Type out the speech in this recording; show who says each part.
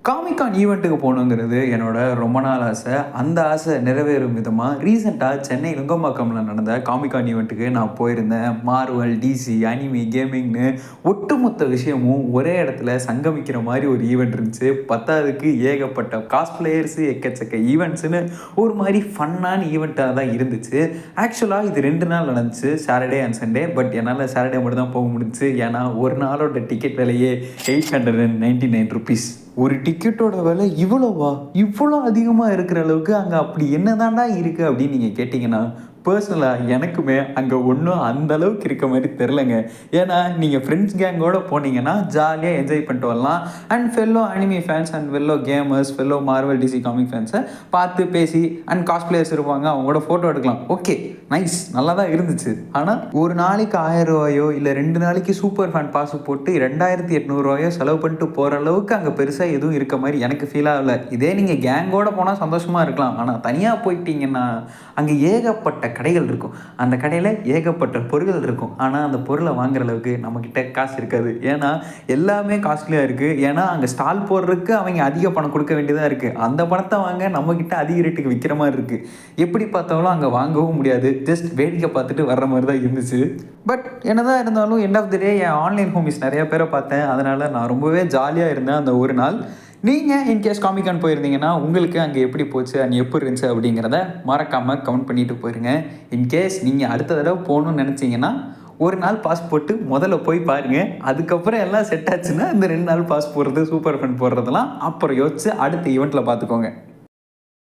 Speaker 1: Comic Con ஈவெண்ட்டுக்கு போகணுங்கிறது என்னோட ரொம்ப நாள் ஆசை. அந்த ஆசை நிறைவேறும் விதமாக ரீசெண்டாக சென்னை நுங்கம்பாக்கமில் நடந்த காமிகான் ஈவெண்ட்டுக்கு நான் போயிருந்தேன். மார்வல், டிசி, அனிமி, கேமிங்னு ஒட்டுமொத்த விஷயமும் ஒரே இடத்துல சங்கமிக்கிற மாதிரி ஒரு ஈவெண்ட் இருந்துச்சு. பத்தாவதுக்கு ஏகப்பட்ட காஸ்பிளேயர்ஸு, எக்கச்சக்க ஈவெண்ட்ஸுன்னு ஒரு மாதிரி ஃபன்னான ஈவெண்ட்டாக தான் இருந்துச்சு. ஆக்சுவலாக இது 2 நாள் நடந்துச்சு, சாட்டர்டே அண்ட் சண்டே. பட் என்னால் சாட்டர்டே மட்டும் தான் போக முடிஞ்சுச்சு. ஏன்னா ஒரு நாளோட டிக்கெட் விலையே 899 rupees. ஒரு டிக்கெட்டோட விலை இவ்வளோவா? இவ்வளோ அதிகமாக இருக்கிற அளவுக்கு அங்கே அப்படி என்ன தாண்டா இருக்குது அப்படின்னு நீங்கள் கேட்டிங்கன்னா, பர்சனலாக எனக்குமே அங்கே ஒன்றும் அந்த அளவுக்கு இருக்க மாதிரி தெரிலங்க. ஏன்னா நீங்கள் ஃப்ரெண்ட்ஸ் கேங்கோடு போனீங்கன்னா ஜாலியாக என்ஜாய் பண்ணிட்டு வரலாம். And fellow anime fans and fellow gamers, fellow Marvel, DC comic ஃபேன்ஸை பார்த்து பேசி அண்ட் காஸ்பிளேயர்ஸ் இருப்பாங்க, அவங்களோட ஃபோட்டோ எடுக்கலாம். ஓகே, நைஸ், நல்லா தான் இருந்துச்சு. ஆனால் ஒரு நாளைக்கு 1000 ரூபாயோ இல்லை 2 நாளைக்கு சூப்பர் ஃபேன் பாஸ் போட்டு 2800 செலவு பண்ணிட்டு போகிற அளவுக்கு அங்கே பெருசாக எதுவும் இருக்க மாதிரி எனக்கு ஃபீல் ஆகலை. இதே நீங்கள் கேங்கோடு போனால் சந்தோஷமாக இருக்கலாம். ஆனால் தனியாக போயிட்டீங்கன்னா அங்கே ஏகப்பட்ட கடைகள் இருக்கும். அந்த கடையில் ஏகப்பட்ட பொருட்கள் இருக்கும். ஆனால் அந்த பொருளை வாங்குற அளவுக்கு நம்மக்கிட்ட காசு இருக்காது. ஏன்னா எல்லாமே காஸ்ட்லியாக இருக்குது. ஏன்னா அங்கே ஸ்டால் போடுறதுக்கு அவங்க அதிக பணம் கொடுக்க வேண்டியதாக இருக்குது. அந்த பணத்தை வாங்க நம்மக்கிட்ட அதிக ரேட்டுக்கு விற்கிற மாதிரி இருக்குது. எப்படி பார்த்தாலும் அங்கே வாங்கவும் முடியாது. ஜஸ்ட் வேடிக்கை பார்த்துட்டு வர்ற மாதிரி தான் இருந்துச்சு. பட் என்னதான் இருந்தாலும் எண்ட் ஆஃப் தி டே என் ஆன்லைன் ஹோமிஸ் நிறைய பேரை பார்த்தேன். அதனால் நான் ரொம்பவே ஜாலியாக இருந்தேன் அந்த ஒரு நாள். நீங்கள் இன்கேஸ் காமிகான் போயிருந்தீங்கன்னா உங்களுக்கு அங்கே எப்படி போச்சு அண்ட் எப்படி இருந்துச்சு அப்படிங்கிறத மறக்காமல் கமெண்ட் பண்ணிட்டு போயிருங்க. இன்கேஸ் நீங்கள் அடுத்த தடவை போகணுன்னு நினச்சிங்கன்னா ஒரு நாள் பாஸ் போட்டு முதல்ல போய் பாருங்கள். அதுக்கப்புறம் எல்லாம் செட் ஆச்சுன்னா இந்த 2 நாள் பாஸ் போடுறது, சூப்பர் ஃபன் போடுறதெல்லாம் அப்புறம் யோசிச்சு அடுத்த ஈவெண்ட்டில் பார்த்துக்கோங்க.